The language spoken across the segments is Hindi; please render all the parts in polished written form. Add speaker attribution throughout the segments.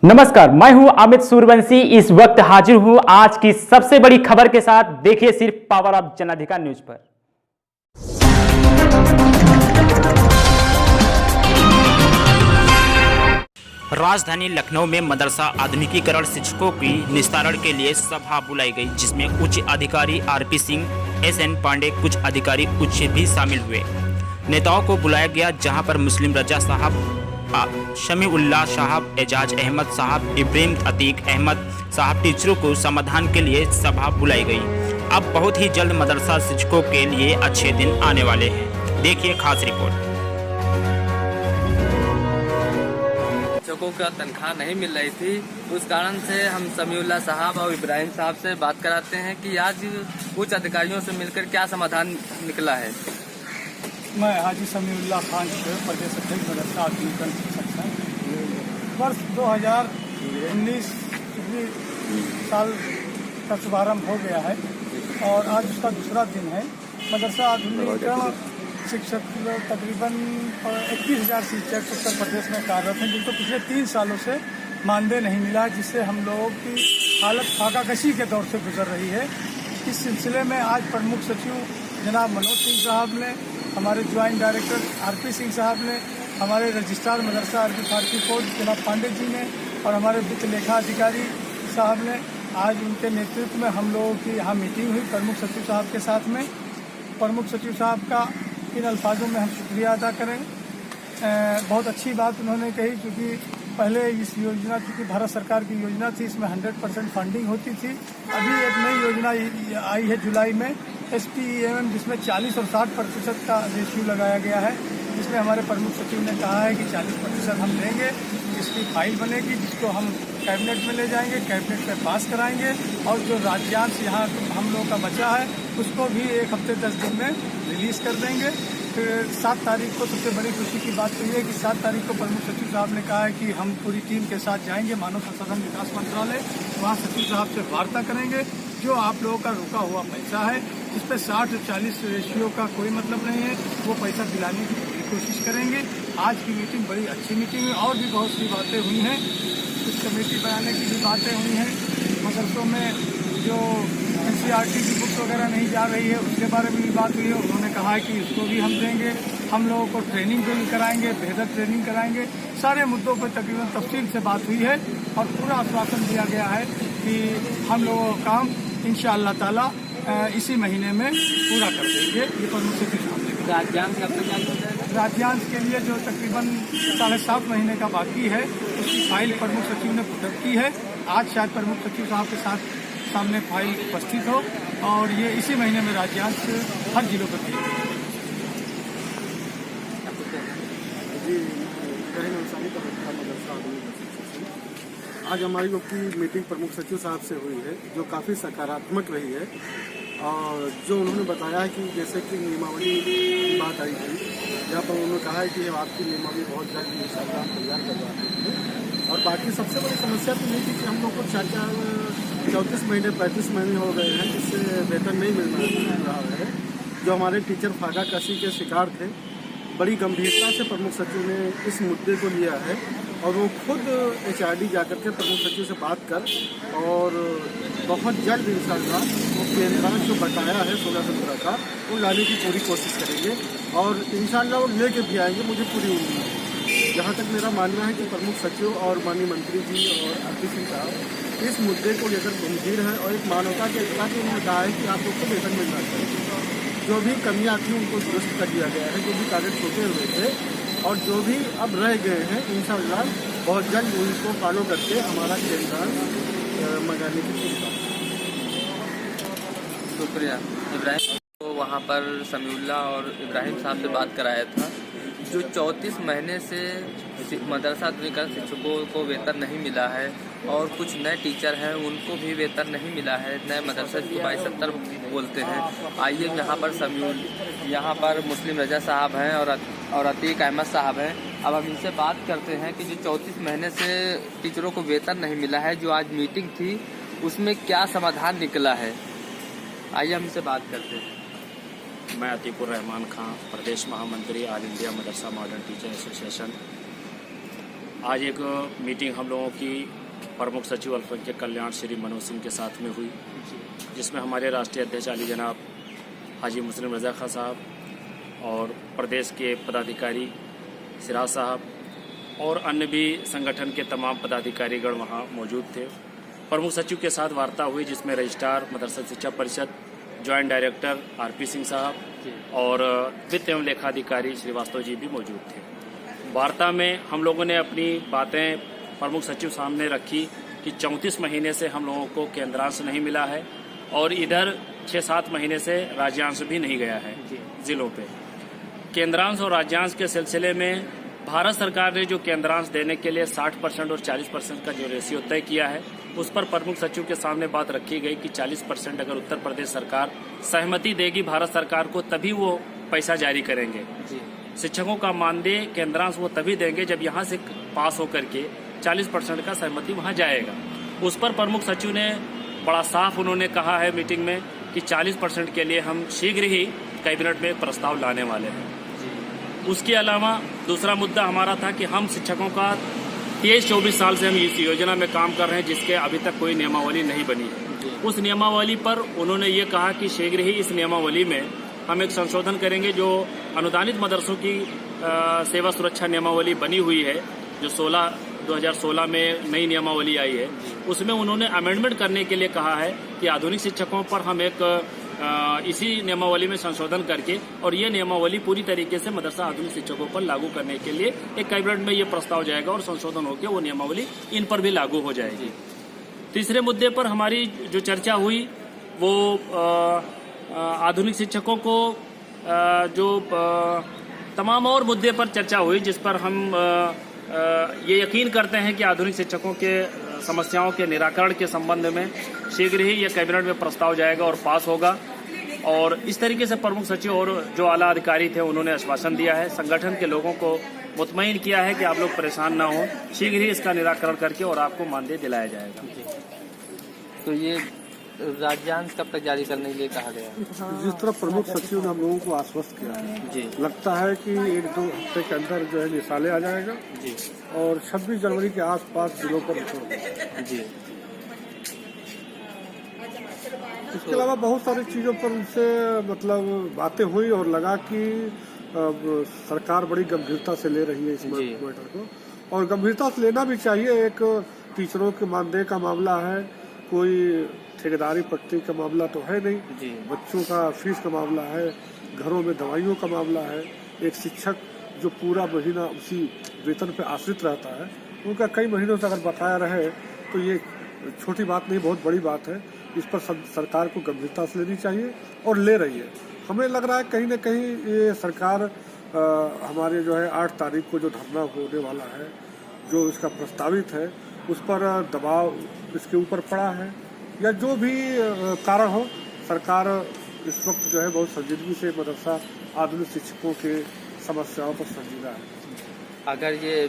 Speaker 1: नमस्कार, मैं हूं अमित सूर्यवंशी। इस वक्त हाजिर हूं आज की सबसे बड़ी खबर के साथ। देखिए सिर्फ पावर ऑफ जनाधिकार न्यूज पर। राजधानी लखनऊ में मदरसा आधुनिकीकरण शिक्षकों की निस्तारण के लिए सभा बुलाई गई, जिसमें उच्च अधिकारी आरपी सिंह, एसएन पांडे, कुछ अधिकारी उच्च भी शामिल हुए। नेताओं को बुलाया गया, जहां पर मुस्लिम रजा साहब, शमीउल्लाह साहब, एजाज अहमद साहब, इब्राहिम अतीक अहमद साहब टीचरों को समाधान के लिए सभा बुलाई गई। अब बहुत ही जल्द मदरसा शिक्षकों के लिए अच्छे दिन आने वाले हैं। देखिए खास रिपोर्ट।
Speaker 2: शिक्षकों का तनख्वाह नहीं मिल रही थी, उस कारण से हम शमीउल्लाह साहब और इब्राहिम साहब से बात कराते हैं कि आज उच्च अधिकारियों से मिलकर क्या समाधान निकला है।
Speaker 3: मैं हाजी समीउल्लाह खान प्रदेश अध्यक्ष मदरसा आधुनिकीकरण शिक्षक संघ। वर्ष 2019 साल का शुभारंभ हो गया है और आज उसका दूसरा दिन है। मदरसा आधुनिकीकरण शिक्षक तकरीबन 21,000 शिक्षक उत्तर प्रदेश में कार्यरत हैं, जिनको पिछले 3 सालों से मानदेय नहीं मिला, जिससे हम लोगों की हालत फाकाकशी के दौर से गुजर रही है। इस सिलसिले में आज प्रमुख सचिव जनाब मनोज सिंह साहब ने, हमारे ज्वाइंट डायरेक्टर आरपी सिंह साहब ने, हमारे रजिस्ट्रार मदरसा आरपी फारकी कोट जनाब पांडे जी ने और हमारे वित्त लेखा अधिकारी साहब ने, आज उनके नेतृत्व में हम लोगों की यहाँ मीटिंग हुई प्रमुख सचिव साहब के साथ में। प्रमुख सचिव साहब का इन अल्फाजों में हम शुक्रिया अदा करें। बहुत अच्छी बात उन्होंने कही, क्योंकि पहले इस योजना, चूँकि भारत सरकार की योजना थी, इसमें 100% फंडिंग होती थी। अभी एक नई योजना आई है जुलाई में, STEMM, जिसमें 40 और 60% का रेशियो लगाया गया है, जिसमें हमारे प्रमुख सचिव ने कहा है कि 40% हम लेंगे। इसकी फाइल बनेगी, जिसको हम कैबिनेट में ले जाएंगे, कैबिनेट में पास कराएंगे और जो राज्यांश यहाँ हम लोगों का बचा है उसको भी 1 हफ्ते 10 दिन में रिलीज़ कर देंगे। फिर 7 तारीख को सबसे बड़ी खुशी की बात तो ये है कि 7 तारीख को प्रमुख सचिव साहब ने कहा है कि हम पूरी टीम के साथ जाएंगे मानव संसाधन विकास मंत्रालय, वहाँ सचिव साहब से वार्ता करेंगे। जो आप लोगों का रुका हुआ पैसा है, इस पर 60 और 40 रेशियो का कोई मतलब नहीं है, वो पैसा दिलाने की पूरी कोशिश करेंगे। आज की मीटिंग बड़ी अच्छी मीटिंग हुई और भी बहुत सी बातें हुई हैं। कुछ कमेटी बनाने की भी बातें हुई हैं। मदरसों में जो NCERT की बुक्स वगैरह नहीं जा रही है, उसके बारे में भी बात हुई है। उन्होंने कहा है कि उसको भी हम देंगे। हम लोगों को ट्रेनिंग भी कराएंगे, बेहतर ट्रेनिंग कराएंगे। सारे मुद्दों पर तकरीबन तफसील से बात हुई है और पूरा आश्वासन दिया गया है कि हम लोगों का काम इंशाअल्लाह ताला इसी महीने में पूरा कर देंगे। ये प्रमुख सचिव साहब ने कहा। राज्यांश के लिए जो तकरीबन 7.5 महीने का बाकी है, उसकी फाइल प्रमुख सचिव ने पुटअप की है। आज शायद प्रमुख सचिव साहब के साथ सामने फाइल उपस्थित हो और ये इसी महीने में राज्यांश हर जिलों पर दिए।
Speaker 4: आज हमारी लोग की मीटिंग प्रमुख सचिव साहब से हुई है, जो काफ़ी सकारात्मक रही है और जो उन्होंने बताया है कि जैसे कि नियमावली की बात आई थी, जहाँ पर उन्होंने कहा है कि आपकी नियमावली बहुत जल्द इंशाअल्लाह हम तैयार करवा देंगे। और बाकी सबसे बड़ी समस्या तो ये थी कि हम लोग को 34 महीने 35 महीने हो गए हैं, जिससे वेतन नहीं मिल रहा है। जो हमारे टीचर फाकाकशी के शिकार थे, बड़ी गंभीरता से प्रमुख सचिव ने इस मुद्दे को लिया है और वो खुद HRD जाकर के प्रमुख सचिव से बात कर और बहुत जल्द इंशाअल्लाह वो केंद्रांश जो बकाया है 16-17 का, वो लाने की पूरी कोशिश करेंगे और इंशाअल्लाह वो लेके भी आएंगे। मुझे पूरी उम्मीद है। जहाँ तक मेरा मानना है कि प्रमुख सचिव और माननीय मंत्री जी और आरपी सिंह साहब इस मुद्दे को लेकर गंभीर है और एक मानवता के साथ उन्होंने कहा है कि आप लोग को वेतन मिलना चाहिए। जो भी कमियाँ थी उनको दुरुस्त कर दिया गया है, जो भी कागज छूटे हुए थे और जो भी अब रह गए हैं, इंशाअल्लाह बहुत जल्द उनको फॉलो करके हमारा केंद्रांश मंगाने की चिंता।
Speaker 2: शुक्रिया। इब्राहिम तो वहाँ पर शमीउल्लाह और इब्राहिम साहब से बात कराया था। जो 34 महीने से मदरसा आधुनिकीकरण शिक्षकों को वेतन नहीं मिला है और कुछ नए टीचर हैं उनको भी वेतन नहीं मिला है। नए मदरसा को 2270 बोलते हैं। आइए यहाँ पर मुस्लिम रजा साहब हैं और अतीक अहमद साहब हैं। अब हम इनसे बात करते हैं कि जो 34 महीने से टीचरों को वेतन नहीं मिला है, जो आज मीटिंग थी उसमें क्या समाधान निकला है। आइए हम इनसे बात करते हैं।
Speaker 5: मैं अतीकुर रहमान खां, प्रदेश महामंत्री ऑल इंडिया मदरसा मॉडर्न टीचर एसोसिएशन। आज एक मीटिंग हम लोगों की प्रमुख सचिव अल्पसंख्यक कल्याण श्री मनोज सिंह के साथ में हुई, जिसमें हमारे राष्ट्रीय अध्यक्ष आली जनाब हाजी मुस्लिम रज़ा खां साहब और प्रदेश के पदाधिकारी सिराज साहब और अन्य भी संगठन के तमाम पदाधिकारीगण वहाँ मौजूद थे। प्रमुख सचिव के साथ वार्ता हुई, जिसमें रजिस्ट्रार मदरसा शिक्षा परिषद, ज्वाइंट डायरेक्टर आरपी सिंह साहब और वित्त एवं लेखाधिकारी श्रीवास्तव जी भी मौजूद थे। वार्ता में हम लोगों ने अपनी बातें प्रमुख सचिव सामने रखी कि 34 महीने से हम लोगों को केंद्रांश नहीं मिला है और इधर 6-7 महीने से राज्यांश भी नहीं गया है जिलों पे। केंद्रांश और राज्यांश के सिलसिले में भारत सरकार ने जो केंद्रांश देने के लिए 60% और 40% का जो रेशियो तय किया है, उस पर प्रमुख सचिव के सामने बात रखी गई कि 40% अगर उत्तर प्रदेश सरकार सहमति देगी भारत सरकार को, तभी वो पैसा जारी करेंगे। शिक्षकों का मानदेय केंद्रांश वो तभी देंगे जब यहाँ से पास होकर के 40% का सहमति वहाँ जाएगा। उस पर प्रमुख सचिव ने बड़ा साफ उन्होंने कहा है मीटिंग में कि 40% के लिए हम शीघ्र ही कैबिनेट में प्रस्ताव लाने वाले हैं। उसके अलावा दूसरा मुद्दा हमारा था कि हम शिक्षकों का 23-24 साल से हम इस योजना में काम कर रहे हैं, जिसके अभी तक कोई नियमावली नहीं बनी है। उस नियमावली पर उन्होंने ये कहा कि शीघ्र ही इस नियमावली में हम एक संशोधन करेंगे। जो अनुदानित मदरसों की सेवा सुरक्षा नियमावली बनी हुई है, जो 2016 में नई नियमावली आई है, उसमें उन्होंने अमेंडमेंट करने के लिए कहा है कि आधुनिक शिक्षकों पर हम एक इसी नियमावली में संशोधन करके और ये नियमावली पूरी तरीके से मदरसा आधुनिक शिक्षकों पर लागू करने के लिए एक कैबिनेट में ये प्रस्ताव जाएगा और संशोधन होकर वो नियमावली इन पर भी लागू हो जाएगी। तीसरे मुद्दे पर हमारी जो चर्चा हुई वो आधुनिक शिक्षकों को जो तमाम और मुद्दे पर चर्चा हुई, जिस पर हम ये यकीन करते हैं कि आधुनिक शिक्षकों के समस्याओं के निराकरण के संबंध में शीघ्र ही यह कैबिनेट में प्रस्ताव जाएगा और पास होगा। और इस तरीके से प्रमुख सचिव और जो आला अधिकारी थे उन्होंने आश्वासन दिया है, संगठन के लोगों को मुतमईन किया है कि आप लोग परेशान ना हो, शीघ्र ही इसका निराकरण करके और आपको मानदेय दिलाया जाएगा।
Speaker 2: तो ये राज्यांश कब तक जारी करने के लिए कहा गया?
Speaker 4: जिस तरह प्रमुख सचिव ने हम लोगों को आश्वस्त किया है
Speaker 2: जी,
Speaker 4: लगता है कि 1-2 हफ्ते के अंदर जो है निशाले आ जाएगा
Speaker 2: जी,
Speaker 4: और 26 जनवरी के आसपास जिलों पर
Speaker 2: जी।
Speaker 4: इसके अलावा बहुत सारी चीजों पर उनसे मतलब बातें हुई और लगा कि सरकार बड़ी गंभीरता से ले रही है इस मैटर को, और गंभीरता से लेना भी चाहिए। एक टीचरों के मानदेय का मामला है, कोई ठेकेदारी पट्टी का मामला तो है नहीं, बच्चों का फीस का मामला है, घरों में दवाइयों का मामला है। एक शिक्षक जो पूरा महीना उसी वेतन पे आश्रित रहता है, उनका कई महीनों से अगर बकाया रहे तो ये छोटी बात नहीं, बहुत बड़ी बात है। इस पर सरकार को गंभीरता से लेनी चाहिए और ले रही है। हमें लग रहा है कहीं न कहीं ये सरकार हमारे जो है 8 तारीख को जो धरना होने वाला है, जो इसका प्रस्तावित है, उस पर दबाव इसके ऊपर पड़ा है या जो भी कारण हो, सरकार इस वक्त जो है बहुत संजीदगी से मदरसा आधुनिक शिक्षकों के समस्याओं पर संजीदा है।
Speaker 2: अगर ये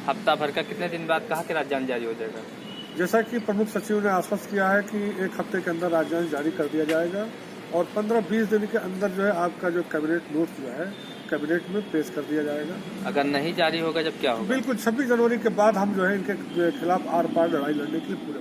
Speaker 2: हफ्ता भर का कितने दिन बाद कहा कि राज्यांश जारी हो जाएगा?
Speaker 4: जैसा कि प्रमुख सचिव ने आश्वस्त किया है कि 1 हफ्ते के अंदर राज्यांश जारी कर दिया जाएगा और 15-20 दिन के अंदर जो है आपका जो कैबिनेट नोट जो है कैबिनेट में पेश कर दिया जाएगा।
Speaker 2: अगर नहीं जारी होगा जब क्या होगा?
Speaker 4: बिल्कुल 26 जनवरी के बाद हम जो है इनके खिलाफ आर पार लड़ाई लड़ने के लिए पूरे